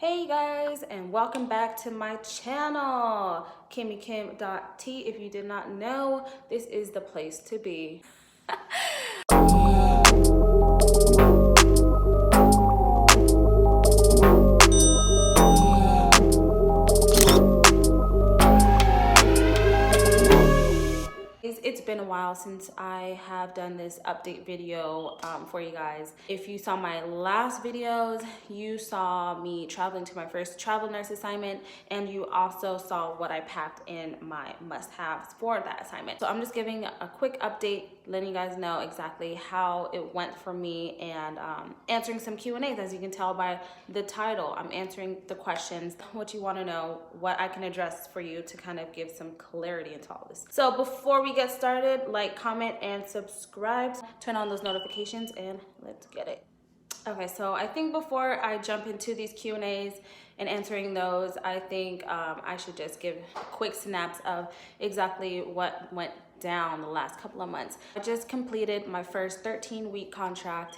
Hey guys, and welcome back to my channel, Kimikim.t. If you did not know, this is the place to be. It's been a while since I have done this update video for you guys. If you saw my last videos, you saw me traveling to my first travel nurse assignment, and you also saw what I packed in my must-haves for that assignment. So I'm just giving a quick update, letting you guys know exactly how it went for me, and answering some Q&As. As you can tell by the title, I'm answering the questions, what you want to know, what I can address for you to kind of give some clarity into all this. So before we get started, like, comment, and subscribe. Turn on those notifications, and let's get it. Okay, so I think before I jump into these Q&As and answering those, I think I should just give a quick synapse of exactly what went down the last couple of months. I just completed my first 13-week contract,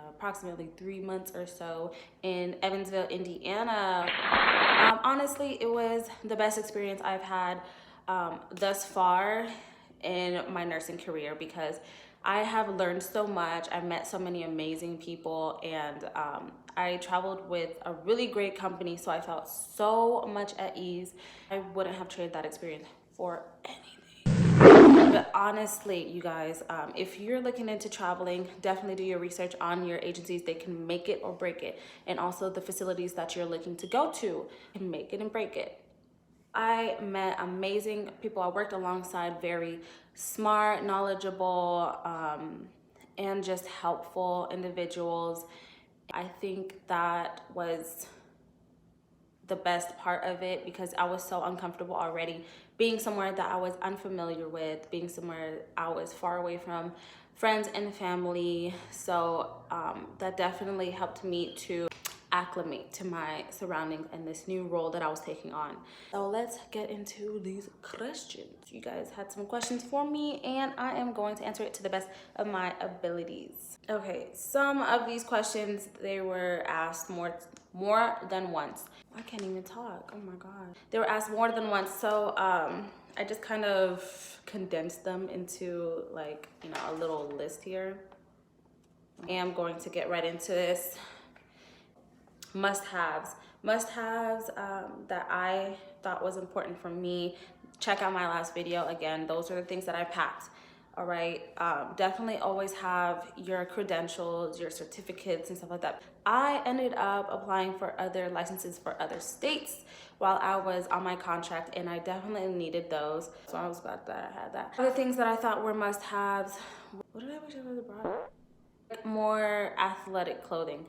approximately 3 months or so, in Evansville, Indiana. Honestly, it was the best experience I've had thus far in my nursing career, because I have learned so much. I've met so many amazing people, and I traveled with a really great company, so I felt so much at ease. I wouldn't have traded that experience for anything. But honestly, you guys, if you're looking into traveling, definitely do your research on your agencies. They can make it or break it, and also the facilities that you're looking to go to can make it and break it. I met amazing people. I worked alongside very smart, knowledgeable, and just helpful individuals. I think that was the best part of it, because I was so uncomfortable already being somewhere that I was unfamiliar with, being somewhere I was far away from friends and family. So that definitely helped me to acclimate to my surroundings and this new role that I was taking on. So let's get into these questions. You guys had some questions for me, and I am going to answer it to the best of my abilities. Okay, some of these questions, they were asked more than once. I can't even talk. Oh my god. They were asked more than once, so I just kind of condensed them into, like, you know, a little list here. I am going to get right into this. Must-haves that I thought was important for me. Check out my last video. Again, those are the things that I packed. All right, definitely always have your credentials, your certificates, and stuff like that. I ended up applying for other licenses for other states while I was on my contract, and I definitely needed those, so I was glad that I had that. Other things that I thought were must-haves, what did I wish I would have brought? More athletic clothing.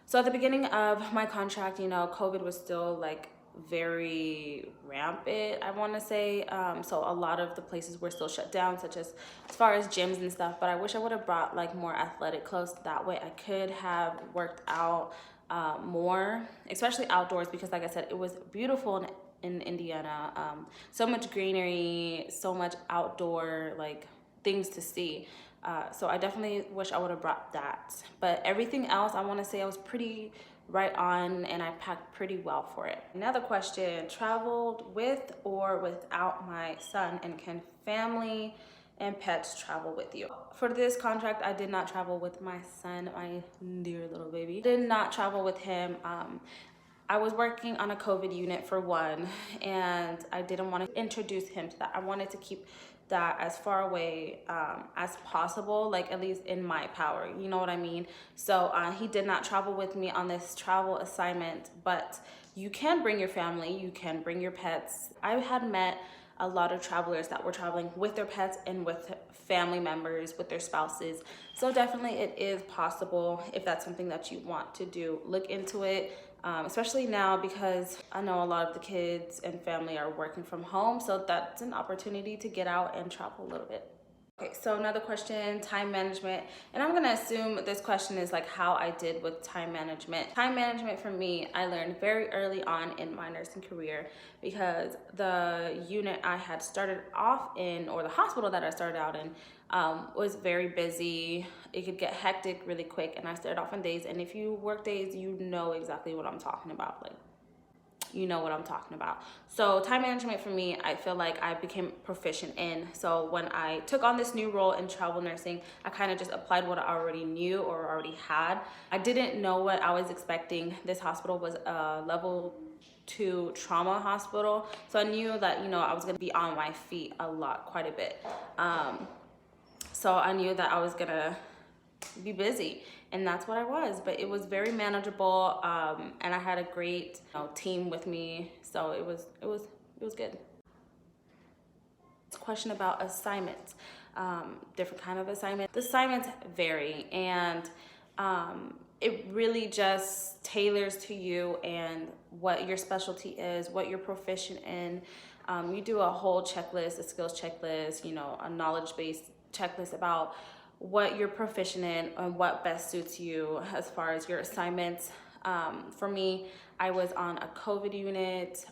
So at the beginning of my contract, you know, COVID was still like very rampant, I want to say. So a lot of the places were still shut down, such as far as gyms and stuff. But I wish I would have brought like more athletic clothes. That way I could have worked out more, especially outdoors, because like I said, it was beautiful in Indiana. So much greenery, so much outdoor like things to see. So I definitely wish I would have brought that. But everything else, I want to say I was pretty right on, and I packed pretty well for it. Another question, traveled with or without my son, and can family and pets travel with you? For this contract, I did not travel with my son, my dear little baby. Did not travel with him. I was working on a COVID unit for one, and I didn't want to introduce him to that. I wanted to keep that as far away as possible, like at least in my power, you know what I mean? So he did not travel with me on this travel assignment, but you can bring your family, you can bring your pets. I had met a lot of travelers that were traveling with their pets and with family members, with their spouses. So definitely it is possible. If that's something that you want to do, look into it. Especially now, because I know a lot of the kids and family are working from home, so that's an opportunity to get out and travel a little bit. Okay, so another question, time management. And I'm gonna assume this question is like how I did with time management. Time management for me, I learned very early on in my nursing career because the unit I had started off in, or the hospital that I started out in, was very busy. It could get hectic really quick, and I started off on days. And if you work days, you know exactly what I'm talking about. Like, you know what I'm talking about. So time management for me, I feel like I became proficient in. So when I took on this new role in travel nursing, I kind of just applied what I already knew or already had. I didn't know what I was expecting. This hospital was a level 2 trauma hospital. So I knew that, you know, I was gonna be on my feet a lot, quite a bit. So I knew that I was gonna be busy, and that's what I was, but it was very manageable, and I had a great, you know, team with me, so it was good. Question about assignments, different kind of assignments. The assignments vary, and it really just tailors to you and what your specialty is, what you're proficient in. You do a whole checklist, a skills checklist, you know, a knowledge-based checklist about what you're proficient in and what best suits you as far as your assignments. For me, I was on a COVID unit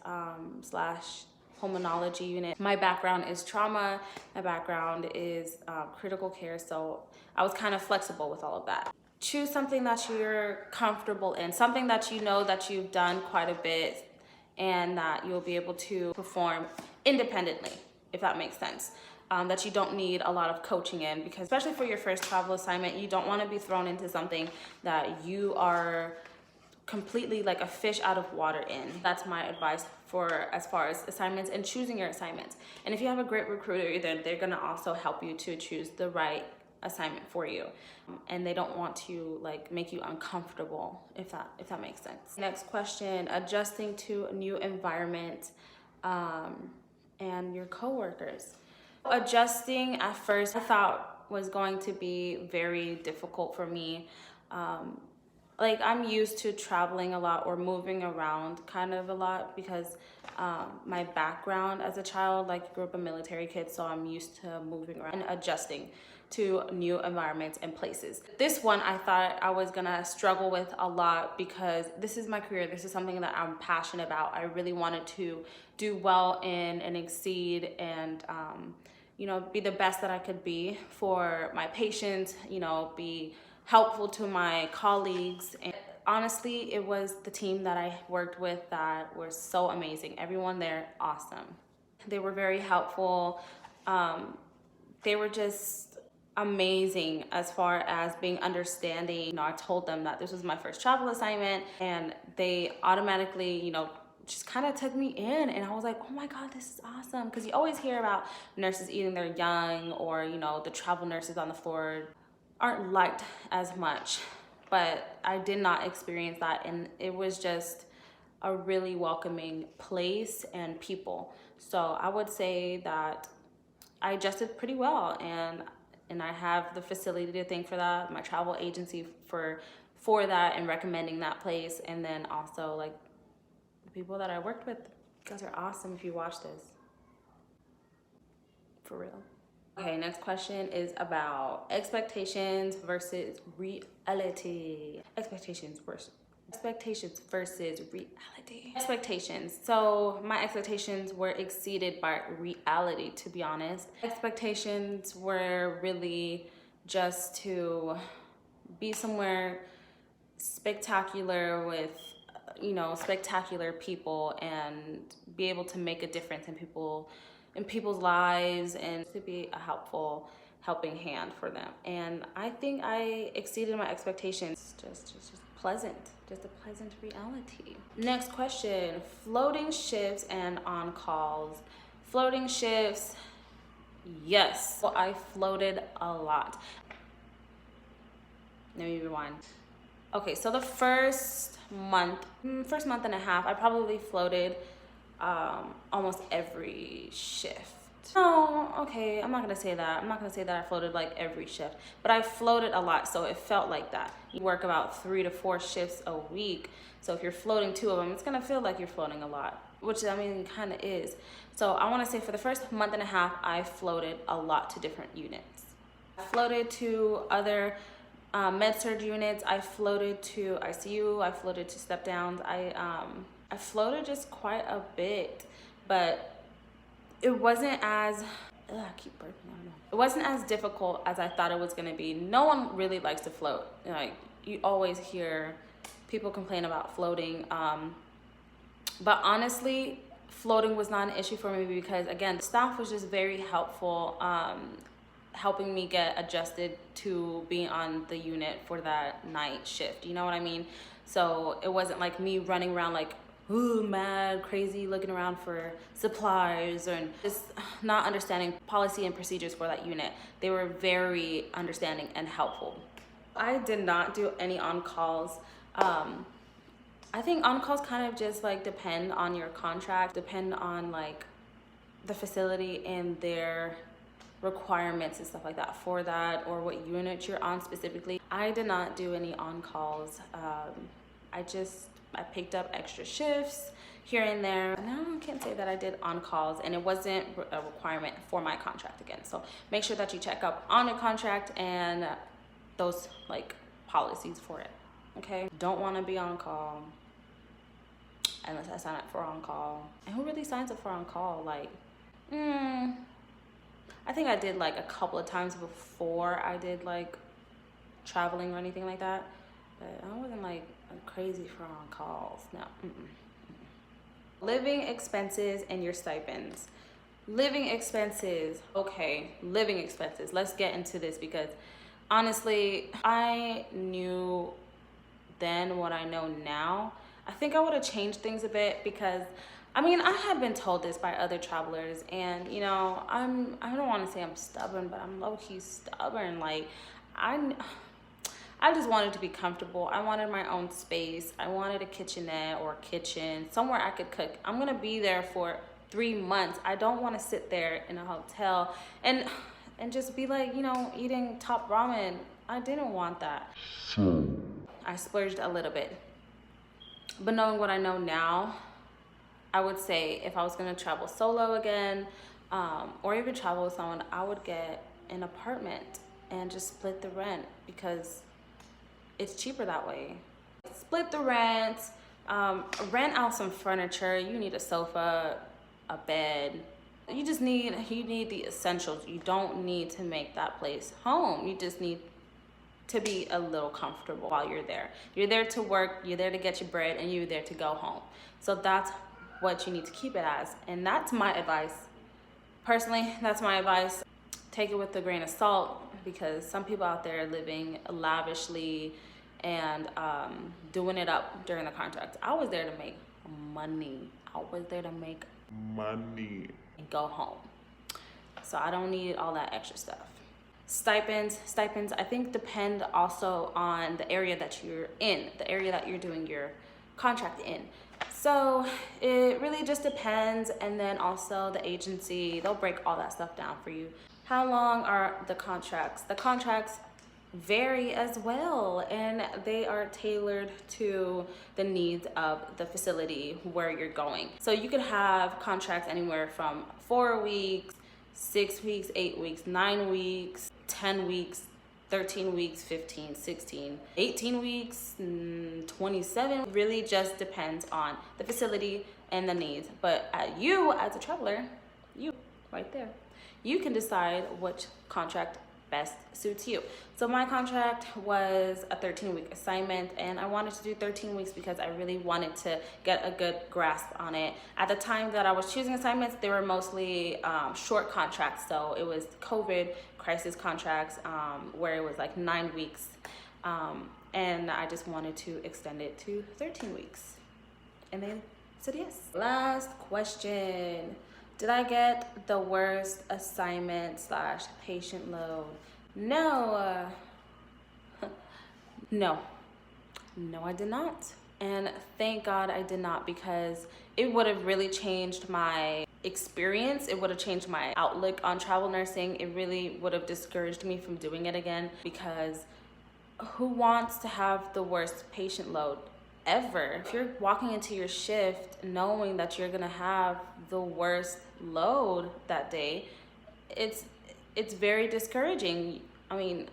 slash pulmonology unit. My background is trauma. My background is critical care, so I was kind of flexible with all of that. Choose something that you're comfortable in, something that you know that you've done quite a bit and that you'll be able to perform independently, if that makes sense. That you don't need a lot of coaching in, because especially for your first travel assignment, you don't want to be thrown into something that you are completely like a fish out of water in. That's my advice for as far as assignments and choosing your assignments. And if you have a great recruiter, then they're gonna also help you to choose the right assignment for you, and they don't want to like make you uncomfortable, if that makes sense. Next question, adjusting to a new environment and your coworkers. Adjusting at first I thought was going to be very difficult for me. Like, I'm used to traveling a lot or moving around kind of a lot because my background as a child, like, grew up a military kid, so I'm used to moving around and adjusting to new environments and places. This one I thought I was gonna struggle with a lot because this is my career. This is something that I'm passionate about. I really wanted to do well in and exceed and you know, be the best that I could be for my patients, you know, be helpful to my colleagues. And honestly, it was the team that I worked with that were so amazing. Everyone there, awesome. They were very helpful. They were just amazing as far as being understanding. You know, I told them that this was my first travel assignment, and they automatically, you know, just kind of took me in, and I was like, oh my God, this is awesome. Because you always hear about nurses eating their young, or, you know, the travel nurses on the floor aren't liked as much, but I did not experience that, and it was just a really welcoming place and people. So I would say that I adjusted pretty well, and I have the facility to thank for that, my travel agency for that and recommending that place, and then also like the people that I worked with. You guys are awesome if you watch this. For real. Okay, next question is about expectations versus reality. Expectations versus reality. Expectations. So my expectations were exceeded by reality, to be honest. Expectations were really just to be somewhere spectacular with, you know, spectacular people and be able to make a difference in people's lives and to be a helping hand for them. And I think I exceeded my expectations. Just a pleasant reality. Next question, floating shifts and on calls. Floating shifts, yes. Well, I floated a lot. Let me rewind. Okay, so the first month and a half, I probably floated almost every shift. No, okay, I'm not gonna say that. I'm not gonna say that I floated like every shift, but I floated a lot, so it felt like that. You work about 3 to 4 shifts a week, so if you're floating 2 of them, it's gonna feel like you're floating a lot, which I mean, kind of is. So I want to say for the first month and a half, I floated a lot to different units. I floated to other med-surg units. I floated to ICU. I floated to step downs. I floated just quite a bit, but it wasn't as I keep burping. I don't know. It wasn't as difficult as I thought it was gonna be. No one really likes to float. Like, you always hear people complain about floating, but honestly, floating was not an issue for me because, again, the staff was just very helpful, helping me get adjusted to being on the unit for that night shift. You know what I mean? So it wasn't like me running around like, ooh, mad, crazy, looking around for supplies and just not understanding policy and procedures for that unit. They were very understanding and helpful. I did not do any on-calls. I think on-calls kind of just like depend on your contract, depend on like the facility and their requirements and stuff like that for that, or what unit you're on specifically. I did not do any on-calls. I picked up extra shifts here and there. And I can't say that I did on-calls, and it wasn't a requirement for my contract again. So make sure that you check up on your contract and those like policies for it, okay? Don't want to be on call unless I sign up for on-call. And who really signs up for on-call? Like, I think I did like a couple of times before I did like traveling or anything like that, but I wasn't like crazy for on-calls. No. Living expenses and your stipends. Living expenses. Okay, living expenses. Let's get into this because honestly, I knew then what I know now. I think I would have changed things a bit because I mean, I had been told this by other travelers, and you know, I don't want to say I'm stubborn, but I'm low-key stubborn. Like, I just wanted to be comfortable. I wanted my own space. I wanted a kitchenette or kitchen, somewhere I could cook. I'm gonna be there for 3 months. I don't want to sit there in a hotel and just be like, you know, eating top ramen. I didn't want that. I splurged a little bit. But knowing what I know now, I would say if I was gonna travel solo again, or even travel with someone, I would get an apartment and just split the rent because it's cheaper that way. Split the rent, rent out some furniture. You need a sofa, a bed. You need the essentials. You don't need to make that place home. You just need to be a little comfortable while you're there. You're there to work, you're there to get your bread, and you're there to go home. So that's what you need to keep it as. And that's my advice. Personally, that's my advice. Take it with a grain of salt because some people out there are living lavishly and doing it up during the contract. I was there to make money. I was there to make money and go home. So I don't need all that extra stuff. Stipends, I think depend also on the area that you're in, the area that you're doing your contract in. So it really just depends. And then also the agency, they'll break all that stuff down for you. How long are the contracts? The contracts vary as well, and they are tailored to the needs of the facility where you're going. So you could have contracts anywhere from 4 weeks, 6 weeks, 8 weeks, 9 weeks, 10 weeks, 13 weeks, 15, 16, 18 weeks, 27. Really just depends on the facility and the needs. But you as a traveler, you right there, you can decide which contract best suits you. So my contract was a 13-week assignment, and I wanted to do 13 weeks because I really wanted to get a good grasp on it. At the time that I was choosing assignments, they were mostly short contracts. So it was COVID crisis contracts where it was like 9 weeks. And I just wanted to extend it to 13 weeks. And they said yes. Last question. Did I get the worst assignment / patient load? No. No, I did not. And thank God I did not, because it would have really changed my experience. It would have changed my outlook on travel nursing. It really would have discouraged me from doing it again, because who wants to have the worst patient load ever? If you're walking into your shift knowing that you're gonna have the worst load that day, it's very discouraging. I mean,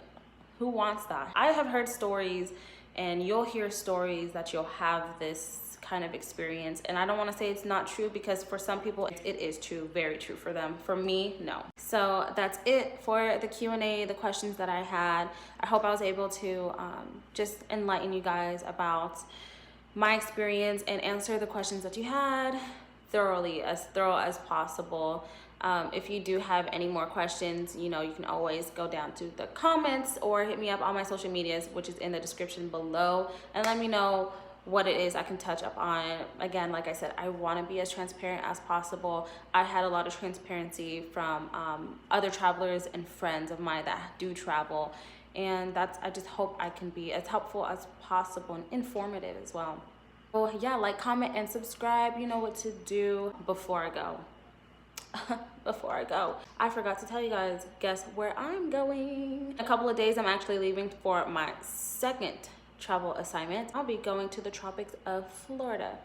who wants that? I have heard stories, and you'll hear stories that you'll have this kind of experience, and I don't want to say it's not true, because for some people it is true, very true for them. For me, no. So that's it for the Q&A, the questions that I had. I hope I was able to just enlighten you guys about my experience and answer the questions that you had thoroughly, as thorough as possible. If you do have any more questions, you know, you can always go down to the comments or hit me up on my social medias, which is in the description below, and let me know what it is I can touch up on. Again, like I said, I want to be as transparent as possible. I had a lot of transparency from other travelers and friends of mine that do travel, and I just hope I can be as helpful as possible and informative as well. Well, yeah, like, comment, and subscribe. You know what to do. Before I go, I forgot to tell you guys, guess where I'm going? In a couple of days, I'm actually leaving for my second travel assignment. I'll be going to the tropics of Florida.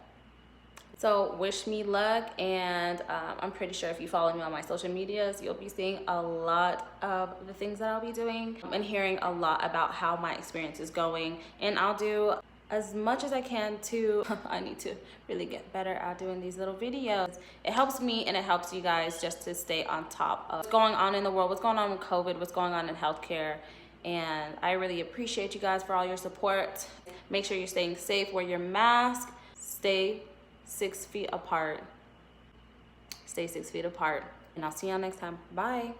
So wish me luck, and I'm pretty sure if you follow me on my social medias, you'll be seeing a lot of the things that I'll be doing and hearing a lot about how my experience is going, and I'll do as much as I can to I need to really get better at doing these little videos. It helps me and it helps you guys just to stay on top of what's going on in the world, what's going on with COVID, what's going on in healthcare. And I really appreciate you guys for all your support. Make sure you're staying safe, wear your mask, stay 6 feet apart. Stay 6 feet apart. And I'll see y'all next time. Bye.